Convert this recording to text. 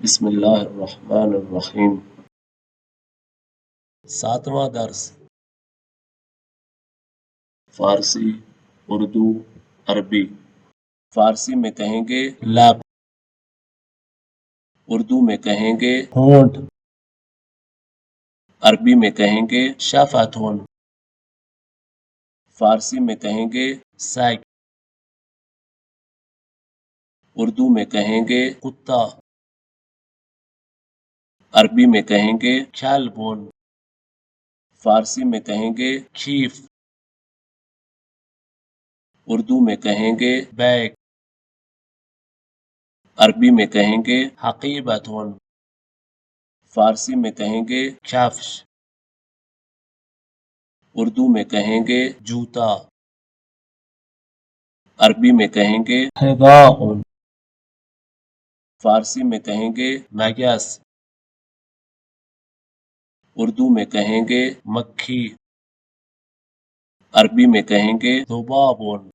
بسم اللہ الرحمن الرحیم۔ 7واں درس فارسی، اردو، عربی۔ فارسی میں کہیں گے لب، اردو میں کہیں گے ہونٹ، عربی میں کہیں گے شفتون، فارسی میں کہیں گے سگ، اردو میں کہیں گے کتا، عربی میں کہیں گے کھلبون، فارسی میں کہیں گے کھیف، اردو میں کہیں گے بیگ، عربی میں کہیں گے حقیبتون، فارسی میں کہیں گے کفش، اردو میں کہیں گے جوتا، عربی میں کہیں گے حذاء، فارسی میں کہیں گے مگس، اردو میں کہیں گے مکھی، عربی میں کہیں گے ذبابون۔